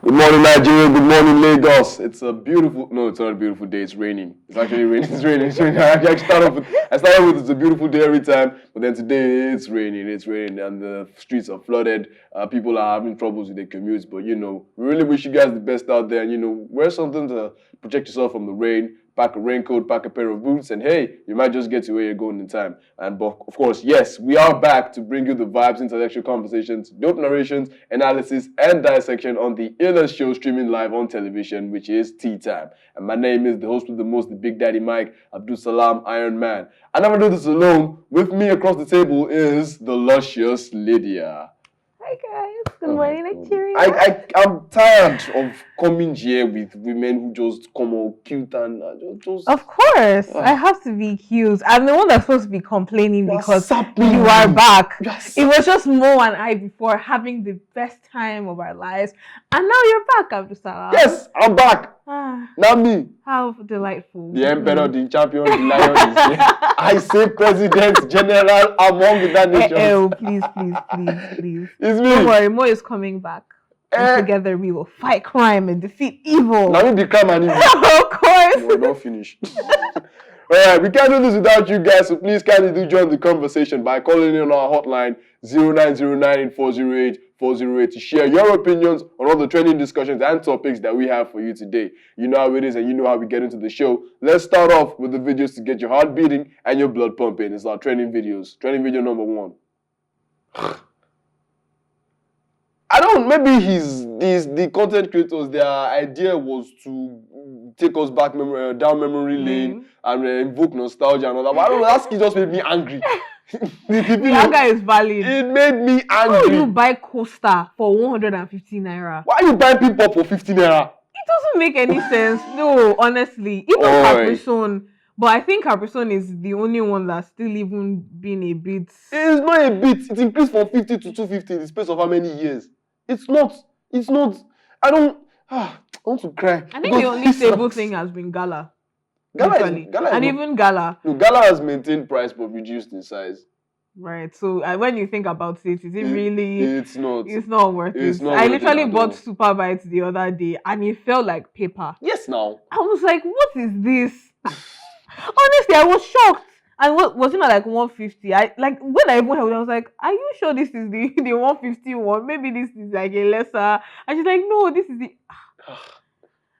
Good morning, Nigeria. Good morning, Lagos. It's a beautiful. No, it's not a beautiful day. It's raining. It's actually raining. It's raining. It's raining. I started with it's a beautiful day every time, but then today it's raining. It's raining, and the streets are flooded. People are having troubles with their commutes. But we really wish you guys the best out there. And wear something to protect yourself from the rain. Pack a raincoat, pack a pair of boots, and hey, you might just get to where you're going in time. And but of course, yes, we are back to bring you the vibes, intellectual conversations, dope narrations, analysis, and dissection on the illest show streaming live on television, which is Tea Time. And my name is the host with the most, the Big Daddy Mike, Abdul Salam Iron Man. I never do this alone. With me across the table is the luscious Lydia. Hi guys, good morning, Nigeria. I'm tired of coming here with women who just come all cute and just. Of course, I have to be cute. I'm the one that's supposed to be complaining because sapping you are back. Yes. It was just Mo and I before having the best time of our lives, and now you're back, Abdul Salam. Yes, I'm back. Now me. How delightful. The emperor, the champion, the lion is here. I say president, general among the nations. Please. It's me. Don't worry, Mo is coming back. And together we will fight crime and defeat evil. Now the crime and evil. Of course. We're not finished. Alright, we can't do this without you guys, so please kindly do join the conversation by calling in on our hotline 0909-408-408 to share your opinions on all the trending discussions and topics that we have for you today. You know how it is and you know how we get into the show. Let's start off with the videos to get your heart beating and your blood pumping. It's our trending videos. Trending video number 1. Maybe the content creators, their idea was to take us back down memory lane and invoke nostalgia and all that. But I don't know, that just made me angry. The anger is valid. It made me angry. Why do you buy Costa for 150 naira? Why are you buying people for 50 naira? It doesn't make any sense. No, honestly. Even Caprison. But I think Caprison is the only one that's still even been a bit. It's not a bit. It increased from 50 to 250 in the space of how many years? It's not. I want to cry. I think the only stable thing has been Gala. Gala even Gala. No, Gala has maintained price but reduced in size. Right. So when you think about it, is it really? It's not. It's not worth it. I literally bought Super Bites the other day and it felt like paper. Yes, now. I was like, what is this? Honestly, I was shocked. And was it not like 150? When I even heard it, I was like, are you sure this is the 150 one? Maybe this is like a lesser. And she's like, no, this is the.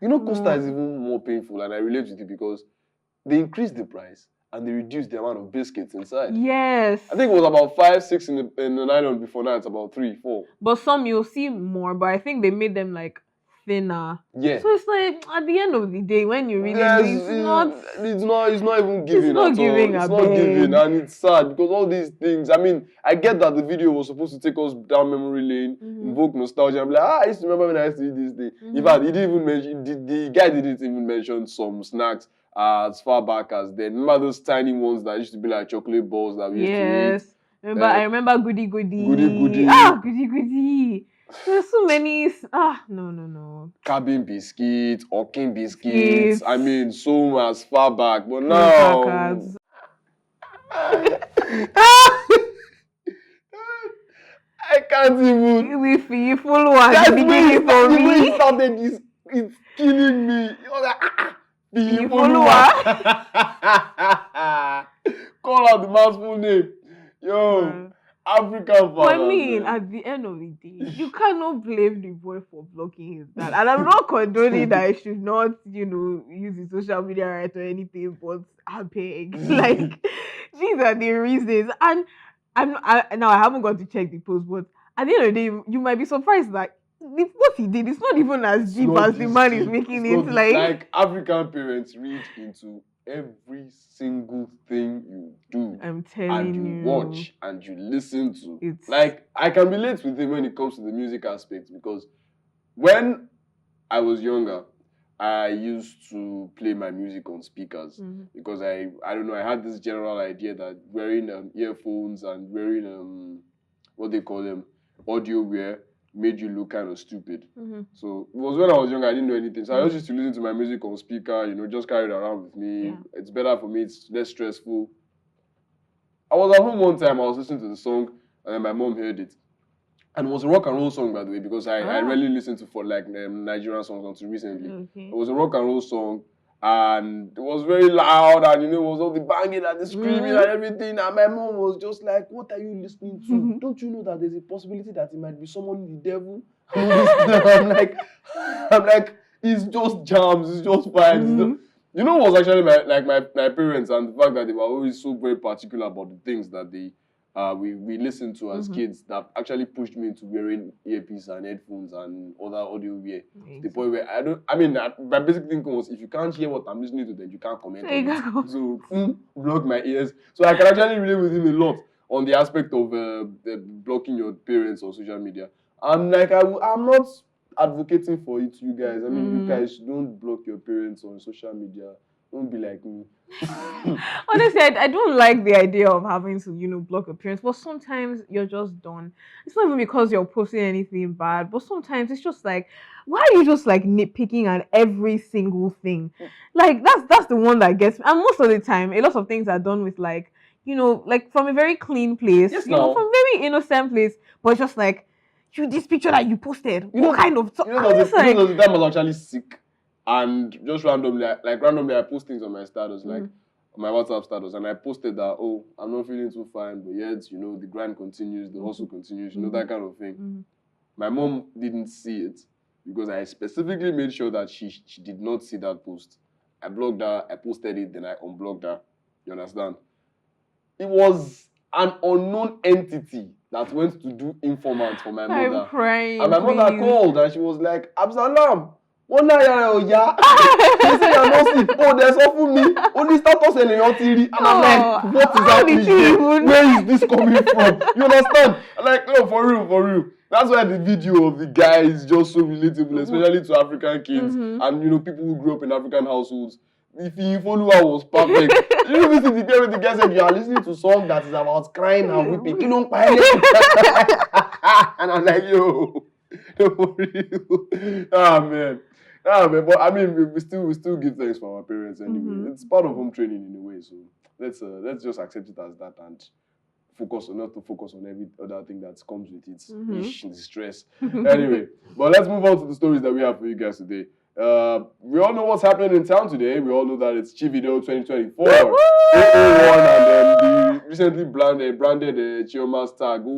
Costa is even more painful, and I relate with you because they increased the price and they reduced the amount of biscuits inside. Yes. I think it was about 5, 6 in the nylon before. Now it's about 3, 4. But some you'll see more, but I think they made them like thinner. Yeah. So it's like at the end of the day, when you really it's not even giving. It's not giving, and it's sad because all these things. I mean, I get that the video was supposed to take us down memory lane, invoke nostalgia. I'm like, I used to remember when I used to eat this thing. In fact, he didn't even mention the guy didn't even mention some snacks as far back as then. Remember those tiny ones that used to be like chocolate balls that we used to eat? I remember goody. Goody. Goody. There's so many. No. Cabin biscuits, Hawking biscuits. I mean, so as far back, but now. I can't even. We feel full one. That's the beginning for me. The way it started it's killing me. You're like, Call out the man's full name. Yo. African father. I mean, at the end of the day, you cannot blame the boy for blocking his dad. And I'm not condoning that I should not, use his social media right or anything, but I beg. Like, these are the reasons. And I haven't got to check the post, but at the end of the day, you might be surprised that what he did is not even as deep as the man is making it. Like African parents read into every single thing you do. I'm telling you. And you watch and you listen to. Like, I can relate with him when it comes to the music aspect because when I was younger, I used to play my music on speakers because I don't know, I had this general idea that wearing earphones and wearing what they call them, audio wear made you look kind of stupid. So it was when I was younger, I didn't know anything. So I just used to listen to my music on speaker, just carry it around with me. Yeah. It's better for me, it's less stressful. I was at home one time, I was listening to the song, and then my mom heard it. And it was a rock and roll song, by the way, because I Ah. rarely listen to for like Nigerian songs until recently. Okay. It was a rock and roll song, and it was very loud, and you know, it was all the banging and the screaming and everything. And my mom was just like, "What are you listening to? Don't you know that there's a possibility that it might be someone the devil?" I'm like, it's just jams, it's just vibes. You know what was actually my parents, and the fact that they were always so very particular about the things that they we listened to as kids, that actually pushed me into wearing earpiece and headphones and other audio wear. To the point where my basic thinking was, if you can't hear what I'm listening to, then you can't comment on it. So block my ears. So I can actually relate with him a lot on the aspect of blocking your parents on social media. I'm like, I'm not advocating for it, you guys. I mean, you guys don't block your parents on social media. Don't be like me. Honestly, I don't like the idea of having to, block appearance, but sometimes you're just done. It's not even because you're posting anything bad, but sometimes it's just like, why are you just like nitpicking at every single thing? Like that's the one that gets me. And most of the time, a lot of things are done with like, like from a very clean place, Yes, from a very innocent place, but it's just like, this picture that you posted, what kind of that was actually sick. And just randomly I post things on my status, like on my WhatsApp status, and I posted that, oh, I'm not feeling too fine, but yet, the grind continues, the hustle continues, that kind of thing. My mom didn't see it because I specifically made sure that she did not see that post. I blocked her, I posted it, then I unblocked her. You understand? It was an unknown entity that went to do informant for my mother. I'm crying. And my mother called and she was like, Absalam, one night, yeah. They say you're not sick. Oh, there's often me. Only status and and I'm like, what is happening? Where is this coming from? You understand? I'm like, no, for real. That's why the video of the guy is just so relatable, especially to African kids and people who grew up in African households. If you follow her was perfect. You listen to the guy said you are listening to a song that is about crying and weeping. You don't cry. And I'm like, yo, for real. Man. But I mean, we still give thanks for our parents anyway. It's part of home training in a way. So let's just accept it as that and not to focus on every other thing that comes with it. The stress. Anyway, but let's move on to the stories that we have for you guys today. We all know what's happening in town today. We all know that it's Davido 2024. 001, and then the recently branded Chioma's tag. 002.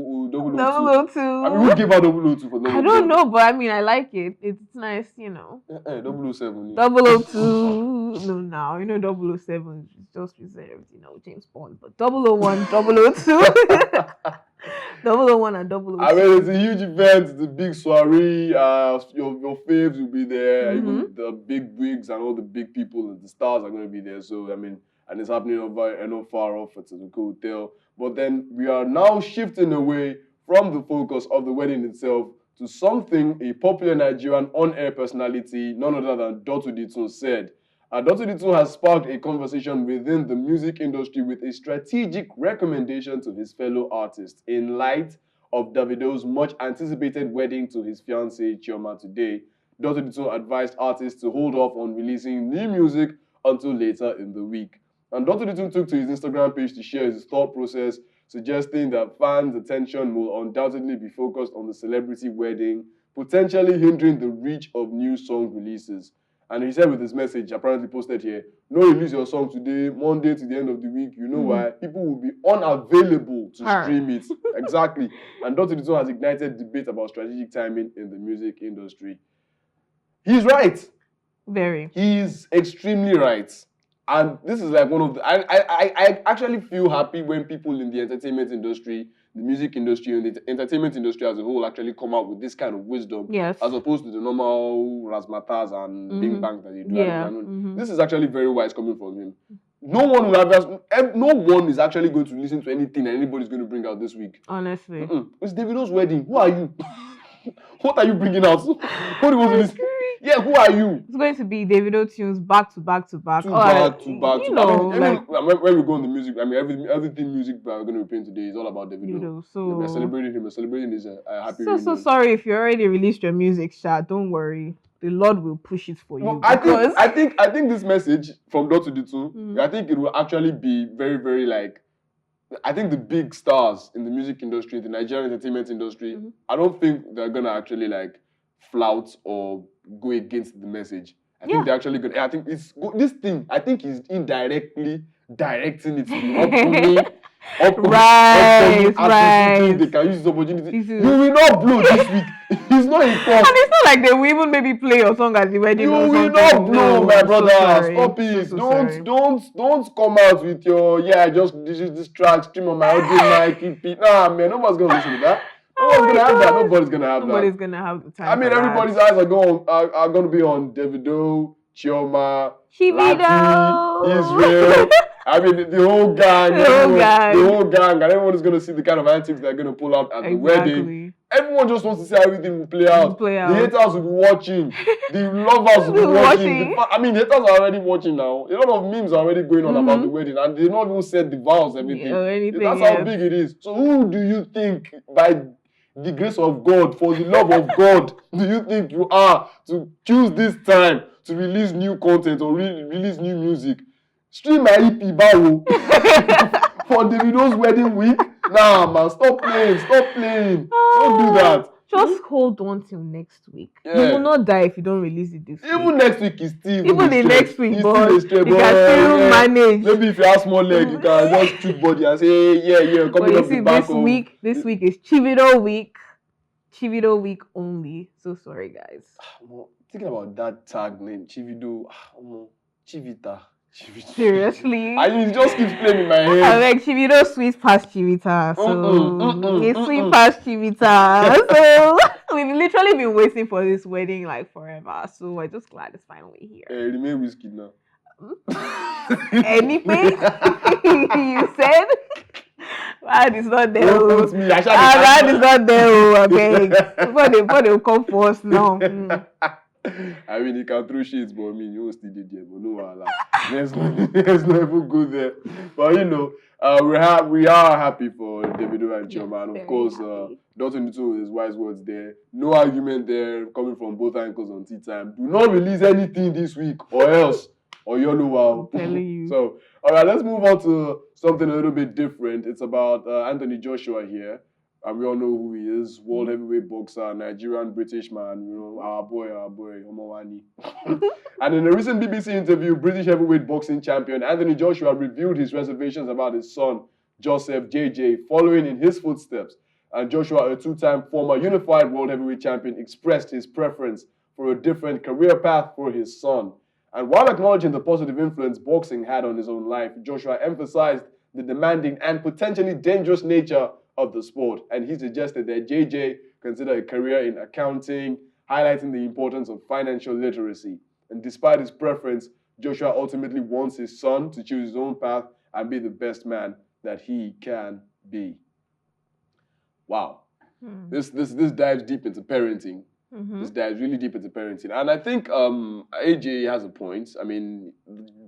I mean, who gave her 002 for 002? I don't know, but I mean, I like it. It's nice, 007. 002. No, now 007 is just reserved, James Bond. But 001, 002. 001 and 006. I mean, it's a huge event. It's a big soiree. Your faves will be there. Even the big wigs and all the big people and the stars are going to be there. So, I mean, and it's happening not far off. It's a cool hotel. But then we are now shifting away from the focus of the wedding itself to something a popular Nigerian on-air personality, none other than Do2dtun, said. Do2dtun has sparked a conversation within the music industry with a strategic recommendation to his fellow artists in light of Davido's much-anticipated wedding to his fiancée Chioma today. Do2dtun advised artists to hold off on releasing new music until later in the week. And Do2dtun took to his Instagram page to share his thought process, suggesting that fans' attention will undoubtedly be focused on the celebrity wedding, potentially hindering the reach of new song releases. And he said with his message, apparently posted here, no release your song today, Monday to the end of the week. You know why? People will be unavailable to stream it. Exactly. And Do2dtun has ignited debate about strategic timing in the music industry. He's right. Very. He's extremely right. And this is like one of the... I actually feel happy when people in the entertainment industry, the music industry, and the entertainment industry as a whole actually come out with this kind of wisdom. Yes. As opposed to the normal razzmatazz and bing bang that they do. Yeah. This is actually very wise coming from him. No one is actually going to listen to anything that anybody's going to bring out this week. Honestly. It's Davido's wedding. Who are you? What are you bringing out? What do you want to listen? Yeah, who are you? It's going to be Davido tunes back to back. Back to back. When we go in the music, I mean, everything music we're going to be playing today is all about Davido. So we're celebrating him. We're celebrating his happy reunion. So sorry if you already released your music, Sha. Don't worry. The Lord will push it for you. No, I think this message from Do2dtun, I think it will actually be very, very like I think the big stars in the music industry, the Nigerian entertainment industry, Mhm. I don't think they're gonna actually like flout or go against the message. I think they're actually gonna. I think this thing. I think he's indirectly directing it to the upcoming artists who think they can use this opportunity. You will not blow this week. He's not in court. And it's not like they will even maybe play your song at the wedding. You or will something. not blow, No, my I'm so brother. sorry. Stop it. So sorry. Don't come out with your this is this track stream on my audio mic. Keep it. Nah, man, nobody's gonna listen to that. Nobody's gonna have that. Nobody's gonna have Nobody's that. gonna have the time. I mean, for everybody's that. eyes are gonna be on Davido, Chioma, Davido, Lati, Israel. I mean, the whole gang, the whole gang, and everyone is gonna see the kind of antics they're gonna pull out at the wedding. Everyone just wants to see how everything will play out. The haters will be watching. The lovers will be watching. The haters are already watching now. A lot of memes are already going on about the wedding, and they not even said the vows, everything. That's how big it is. So who do you think, by the grace of God, for the love of God, do you think you are to choose this time to release new content or release new music? Stream my EP, Bawo. For Davido's wedding week? Nah, man, stop playing. Don't do that. Just hold on till next week. Yeah. You will not die if you don't release it this week. Even next week is still even the next week, but you can still manage. Maybe if you have small leg, you can just shoot body and say, yeah, coming up the back this week is Davido week. Davido week only. So sorry, guys. Thinking about that tag name, Davido, Chivita. Seriously? I mean, it just keeps playing in my head. I like Davido sweet past Chivita. So it's sweet past Chivita. So we've literally been waiting for this wedding like forever. So we're just glad it's finally here. Remain whiskey now. Anything you said? Bad is not there. Bad is not there. Okay. Before they come for us now. I mean, you can throw shades, but you won't still did there. But no, let's not even go there. But we are happy for Davido and Chioma, and of course, Do2dtun with his wise words there. No argument there coming from both ankles on tea time. Do not release anything this week, or else, or you'll know wow. I'm telling you. So, all right, let's move on to something a little bit different. It's about Anthony Joshua here. And we all know who he is. World heavyweight boxer, Nigerian, British man, our boy, Omowani. And in a recent BBC interview, British heavyweight boxing champion Anthony Joshua revealed his reservations about his son, Joseph JJ, following in his footsteps. And Joshua, a two-time former unified world heavyweight champion, expressed his preference for a different career path for his son. And while acknowledging the positive influence boxing had on his own life, Joshua emphasized the demanding and potentially dangerous nature of the sport, and he suggested that JJ consider a career in accounting, highlighting the importance of financial literacy. And despite his preference, Joshua ultimately wants his son to choose his own path and be the best man that he can be. Wow. This dives deep into parenting. This dives really deep into parenting. And I think AJ has a point. I mean,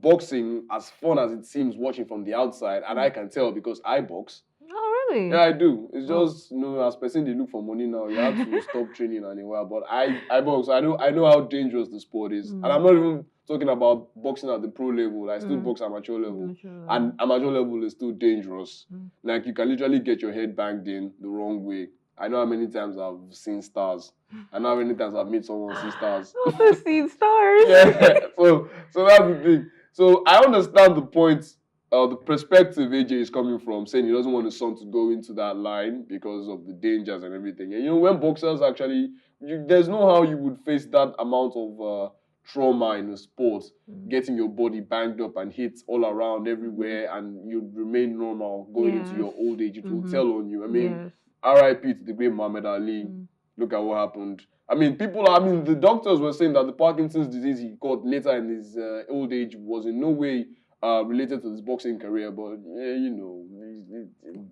boxing, as fun as it seems watching from the outside, and I can tell because I box. Oh, really? Yeah, I do. It's just, as person they look for money now, you have to stop training and a while. But I box. I know how dangerous the sport is. And I'm not even talking about boxing at the pro level. I still box amateur level. And amateur level is still dangerous. Like, you can literally get your head banged in the wrong way. I know how many times I've seen stars. I know how many times I've made someone see stars. Also seen stars. Yeah. So that's the thing. So I understand the point. The perspective AJ is coming from, saying he doesn't want his son to go into that line because of the dangers and everything. And when boxers actually, there's no how you would face that amount of trauma in a sport, getting your body banged up and hit all around everywhere, and you remain normal going into your old age. It will tell on you. I mean, R.I.P. to the great Muhammad Ali. Look at what happened. I mean, the doctors were saying that the Parkinson's disease he got later in his old age was in no way related to his boxing career, but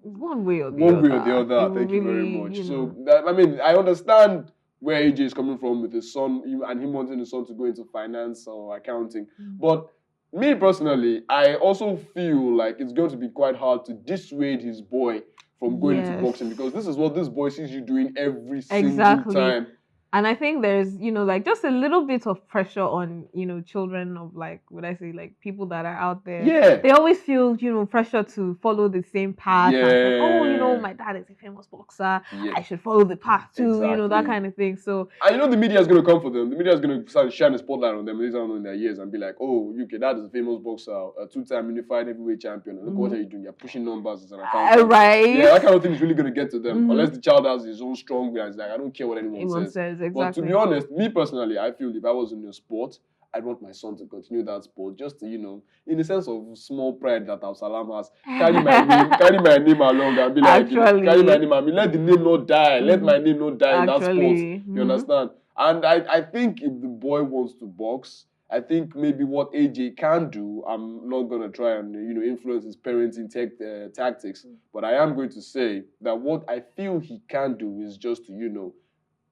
one way or the other. Thank you very much. So I understand where AJ is coming from with his son and him wanting his son to go into finance or accounting. But me personally, I also feel like it's going to be quite hard to dissuade his boy from going into boxing, because this is what this boy sees you doing every single time. And I think there's, like just a little bit of pressure on, children of like, would I say, like people that are out there. Yeah. They always feel, pressure to follow the same path. Yeah. And like, oh, my dad is a famous boxer. Yeah. I should follow the path too, Exactly. that kind of thing. So. And the media is going to come for them. The media is going to start shine a spotlight on them later on in their years and be like, oh, UK, that is a famous boxer, a 2-time unified heavyweight champion. Look what are you doing? You're pushing numbers as an accountant. Right. Yeah, that kind of thing is really going to get to them. Unless the child has his own strong way and it's like, I don't care what anyone says. Exactly. But to be honest, me personally, I feel if I was in a sport, I'd want my son to continue that sport, just to, in the sense of small pride that Absalam has, carry my name along and be like, carry my name. I mean, let the name not die. Let my name not die in that sport. You understand? And I think if the boy wants to box, I think maybe what AJ can do, I'm not going to try and, influence his parenting tactics, but I am going to say that what I feel he can do is just to,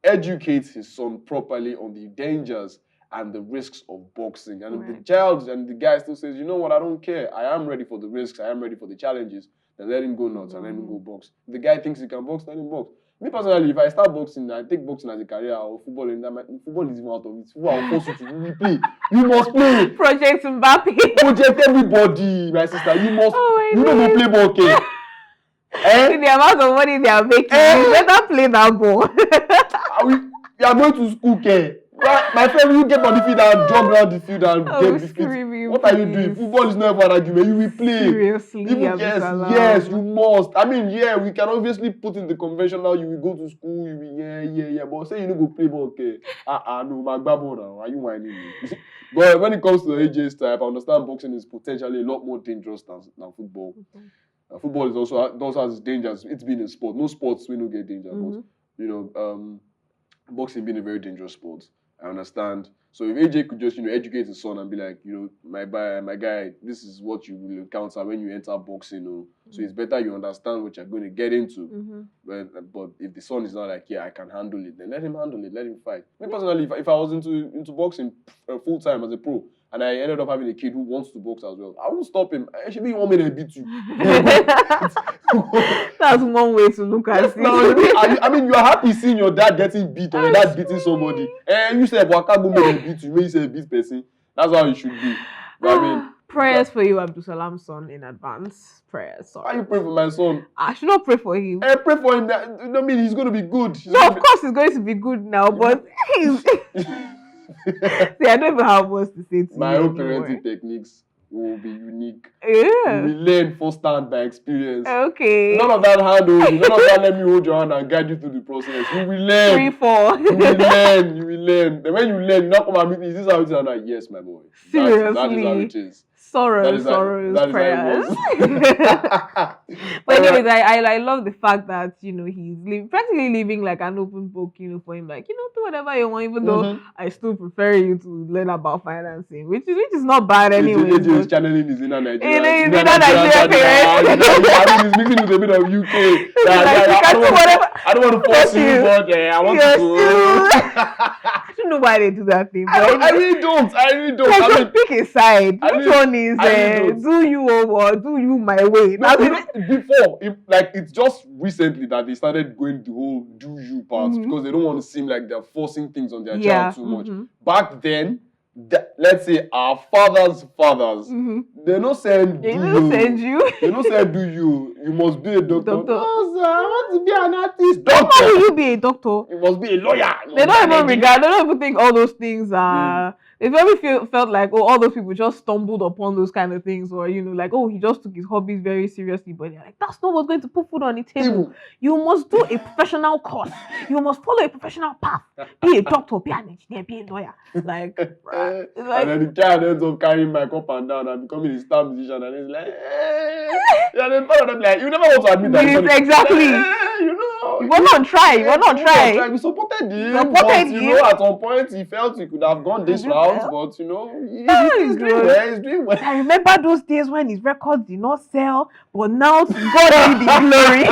educate his son properly on the dangers and the risks of boxing. And if the child and the guy still says, you know what, I don't care, I am ready for the risks, I am ready for the challenges, then let him go nuts and let him go box. If the guy thinks he can box, let him box. Me personally, if I start boxing, I take boxing as a career or football, and football is even out of it. Football will force you to play. You must play. Project Mbappe. Project everybody, my sister. You must. You don't play ball, okay? With the amount of money they are making, you better play that ball. You are going to school, okay? My friend, you get on the field and jog around the field and get the field. What are you doing? Football is never an argument. You will play. Seriously, yes, you must. I mean, we can obviously put in the conventional. You will go to school. You will, but say you don't go play ball, okay? No, my babo now. Are you whining me? But when it comes to AJ's type, I understand boxing is potentially a lot more dangerous than football. Football is also has its dangers. It's been a sport. No sports we don't get danger, but boxing being a very dangerous sport. I understand. So if AJ could just, educate his son and be like, my guy, this is what you will encounter when you enter boxing. So it's better you understand what you're going to get into. But if the son is not like, I can handle it, then let him handle it. Let him fight. Me personally, if I was into boxing full time as a pro, and I ended up having a kid who wants to box as well, I won't stop him. Actually, you want me to beat you. That's one way to look at it. I mean, you are happy seeing your dad getting beat or your dad beating somebody. And you say, well, I can't go make beat you. When you say beat person, that's how it should be. But I mean, prayers for you, Abdusalam's son, in advance. Prayers. Sorry. Why you pray for my son? I should not pray for him. I pray for him. I mean, he's going to be good. Of course he's going to be good now, but he's... See, I don't even have words to say to my you own anymore. parenting techniques will be unique. Yeah. We learn firsthand by experience. Okay. None of that hand holding. None of that let me hold your hand and guide you through the process. You will learn. 3-4. You will learn. You will learn. Then when you learn, you not come and meet me. Is this how it is? I'm like, yes, my boy. Seriously. That is how it is. Sorrows, prayers. But Alright. anyways, I love the fact that, he's practically living like an open book, for him. Like, do whatever you want, even though I still prefer you to learn about financing, which is not bad anyway. AJ is channeling his inner Nigeria. His inner Nigeria parents. I mean, he's mixing with a bit of UK. I don't want to force you, but I want to. I don't know why they do that thing. I really don't. Like, just pick a side. Which one is do you or do you my way? No, before, it's just recently that they started going the whole do you part because they don't want to seem like they're forcing things on their child too much. Back then, let's say our fathers, they don't send They don't send you. They don't say do you. You must be a doctor. No, sir, I want to be an artist. Why Doctor. will you be a doctor? You must be a lawyer. They don't even think all those things are. They probably felt like, all those people just stumbled upon those kind of things, or like, he just took his hobbies very seriously. But they're like, that's not what's going to put food on the table. You must do a professional course. You must follow a professional path. Be a doctor, be an engineer, be a lawyer. Like, and then the child ends up carrying mic up and down and becoming a star musician, and it's like, and then part of them like, you never want to admit that. Exactly. You were not try. We supported him. At some point he felt he could have gone this route, but he's doing well. I remember those days when his records did not sell, but now to God be the glory.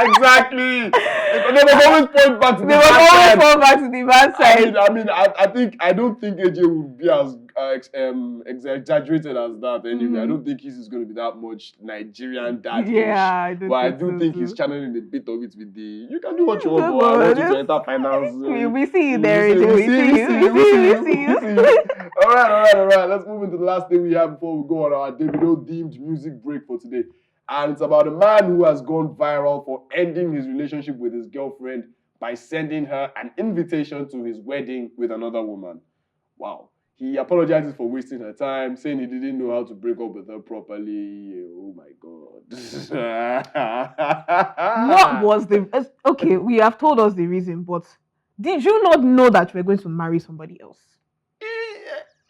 Exactly. They were always point back to the bad side. I don't think AJ would be exaggerated as that. Anyway, I Mhm. don't think his is going to be that much Nigerian dad-ish. Yeah, I don't But I think do so think too. he's channeling a bit of it with the. You can do what you want, Come but I on, want you to let's- enter finance. we see you We there, see, AJ. we We see, see we you. see We you, we see see you. you, We see we see you. you. All right. Let's move into the last thing we have before we go on our Davido themed music break for today. And it's about a man who has gone viral for ending his relationship with his girlfriend by sending her an invitation to his wedding with another woman. Wow. He apologizes for wasting her time, saying he didn't know how to break up with her properly. Oh my God. What was the okay? We have told us the reason, but did you not know that you were going to marry somebody else?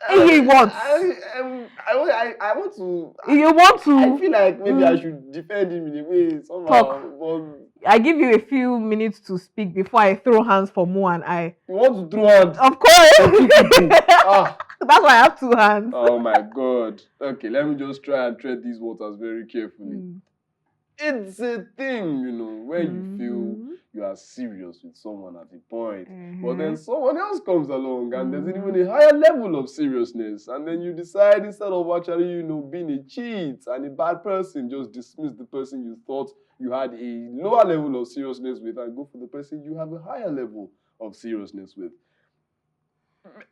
Hey, what? I want to. You want I feel to like maybe I should defend him in a way somehow. talk? But I give you a few minutes to speak before I throw hands for Mo and I. you want to throw hands? Of course. For two people. Ah. That's why I have two hands. Oh my God. Okay, let me just try and tread these waters very carefully. It's a thing, when you feel you are serious with someone at a point, but then someone else comes along and there's even a higher level of seriousness, and then you decide instead of actually, being a cheat and a bad person, just dismiss the person you thought you had a lower level of seriousness with and go for the person you have a higher level of seriousness with.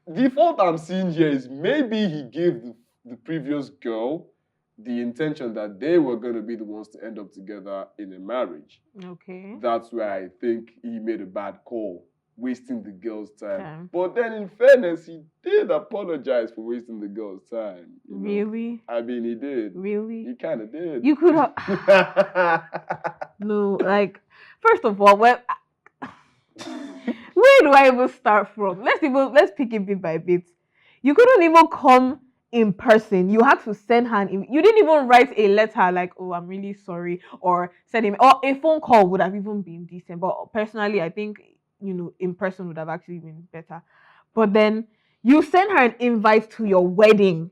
The fault I'm seeing here is maybe he gave the previous girl the intention that they were going to be the ones to end up together in a marriage. Okay. That's why I think he made a bad call, wasting the girl's time. Okay. But then, in fairness, he did apologize for wasting the girl's time. Really? I mean, he did. Really? He kind of did. You could have. No, like, first of all, where do I even start from? Let's pick it bit by bit. You couldn't even come in person. You had to send her you didn't even write a letter like, oh, I'm really sorry, or send him, or a phone call would have even been decent. But personally, I think in person would have actually been better. But then you send her an invite to your wedding.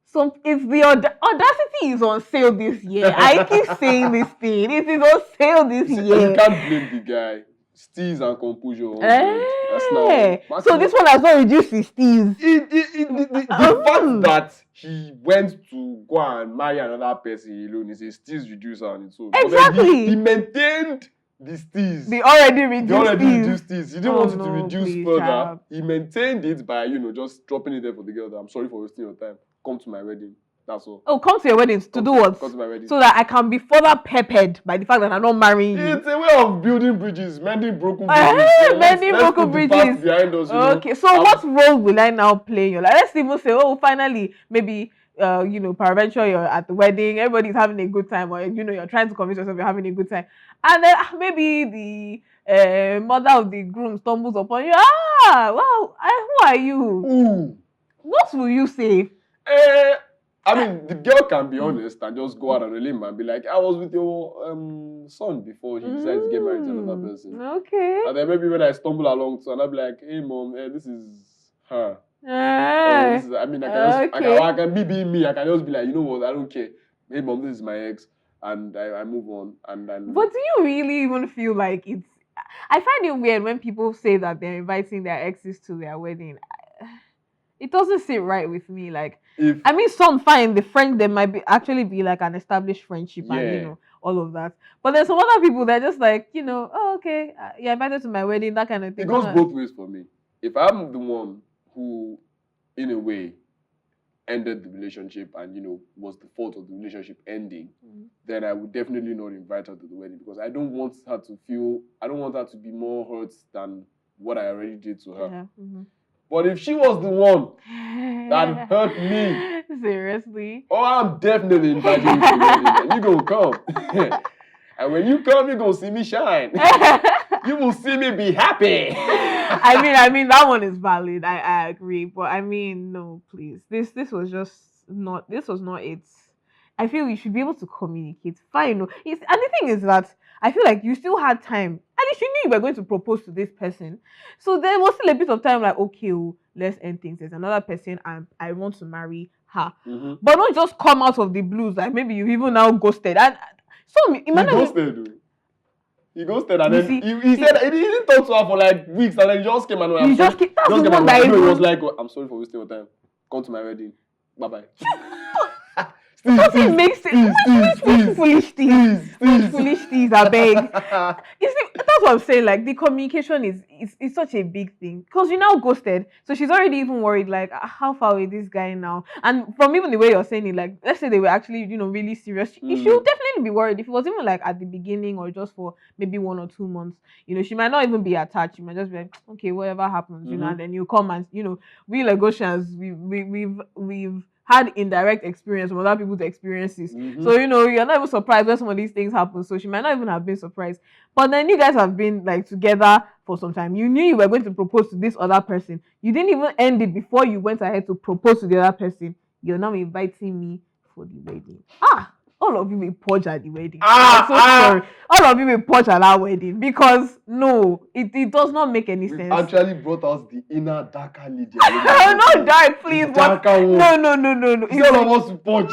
So it's the audacity is on sale this year. I keep saying this thing. It is on sale this year. You can't blame the guy. Steez and composure. That's so this one has not reduced his steez. The fact that he went to go and marry another person alone is a steez reducer on its own. Exactly. He maintained the steez. The already reduced steez. He didn't want it to reduce further. Child. He maintained it by, just dropping it there for the girl that I'm sorry for wasting your time. Come to my wedding. That's all. Oh, come to your wedding to do what? Come to my wedding. So that I can be further peppered by the fact that I'm not marrying you. It's a way of building bridges, mending broken bridges. Mending broken bridges. Behind us, okay, so what role will I now play in your life? Let's even say, finally, maybe, peradventure you're at the wedding, everybody's having a good time, or, you're trying to convince yourself you're having a good time. And then maybe the mother of the groom stumbles upon you. Who are you? Ooh. What will you say? I mean, the girl can be honest and just go out on a limb and be like, I was with your son before he decided to get married to another person. Okay. And then maybe when I stumble along, so and I'll be like, hey, mom, this is her. I can be being me. I can just be like, you know what, I don't care. Hey, mom, this is my ex. And I move on. But do you really even feel like it's... I find it weird when people say that they're inviting their exes to their wedding. It doesn't sit right with me. Like, some fine, the friend, there might actually be like an established friendship and, all of that. But there's some other people that are just like, okay, you're invited to my wedding, that kind of thing. It goes both ways for me. If I'm the one who, in a way, ended the relationship and, was the fault of the relationship ending, then I would definitely not invite her to the wedding because I don't want her to be more hurt than what I already did to her. Yeah. Mm-hmm. But if she was the one that hurt me... Seriously? Oh, I'm definitely inviting you to the wedding. You're going to come. And when you come, you're going to see me shine. You will see me be happy. I mean, that one is valid. I agree. But no, please. This was not it. I feel you should be able to communicate. Fine. And the thing is that I feel like you still had time. At least you knew you were going to propose to this person. So there was still a bit of time like, okay, let's end things. There's another person and I want to marry her. Mm-hmm. But don't just come out of the blues. Like maybe you even now ghosted. And so he ghosted. He ghosted and You then see, he said he didn't talk to her for like weeks and then he just came and went. He just came. That's the one that he was even. like, I'm sorry for wasting your time. Come to my wedding. Bye bye. Doesn't make sense. What foolish things? What foolish things? I beg. You see, that's what I'm saying. Like the communication is such a big thing because you now ghosted, so she's already even worried. Like, how far is this guy now? And from even the way you're saying it, like let's say they were actually really serious, she would definitely be worried if it was even like at the beginning or just for maybe 1 or 2 months. She might not even be attached. She might just be like, okay, whatever happens, and then you come and we Lagosians, we've had indirect experience from other people's experiences. So, you're not even surprised when some of these things happen. So she might not even have been surprised. But then you guys have been like together for some time. You knew you were going to propose to this other person. You didn't even end it before you went ahead to propose to the other person. You're now inviting me for the wedding. All of you will purge at the wedding. I'm so sorry. All of you will purge at that wedding because no, it does not make any sense. Actually brought out the inner darker Lydia. Not dark, please. Darker one. No. It's all of us to purge.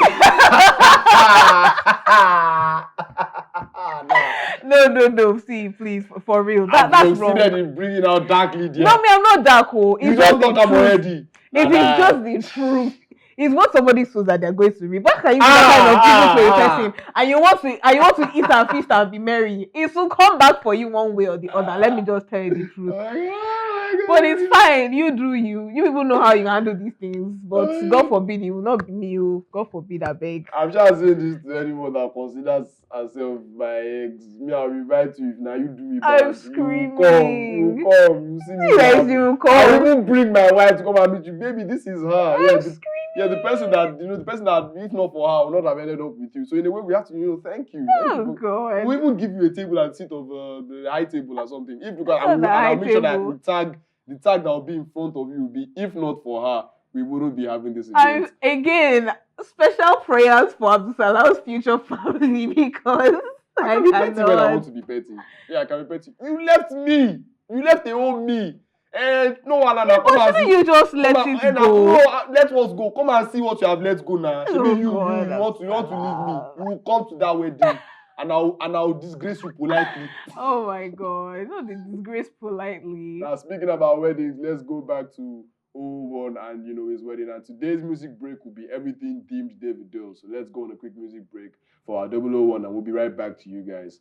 No. See, please, for real. That's wrong. In bringing out dark Lydia. No, I'm not dark. You just talk about already. It is just the truth. It's what somebody says that they're going to read. What can you do that kind of people to a person and you want to eat and feast and be merry? It will come back for you one way or the other. Let me just tell you the truth. But it's fine. You do you. You people know how you handle these things. But God forbid it will not be me. God forbid, I beg. I'm just saying this to anyone that considers herself my ex. Me, I'll invite you if now you do me bad. I'm screaming. You come. You see me. Yes, you come. I will even bring my wife to come and meet you. Baby, this is her. I'm screaming. Yeah, the person that if not for her, will not have ended up with you. So in a way, we have to, thank you. God. We'll even give you a table and sit of the high table or something. If because I'll make sure that the tag that will be in front of you will be, if not for her, we wouldn't be having this event. Again, special prayers for Abdusalah's future family because I can be petty when I want to be petty. Yeah, I can be petty. You left me. You left the whole me. And no one come and see. You just let it go. Let us go. Come and see what you have let go now. Oh, you want to leave me. You will come to that wedding and I'll disgrace you politely. Oh my God. Not the disgrace politely. Now speaking about weddings, let's go back to 01 and his wedding. And today's music break will be everything themed Davido. So let's go on a quick music break for our 001 and we'll be right back to you guys.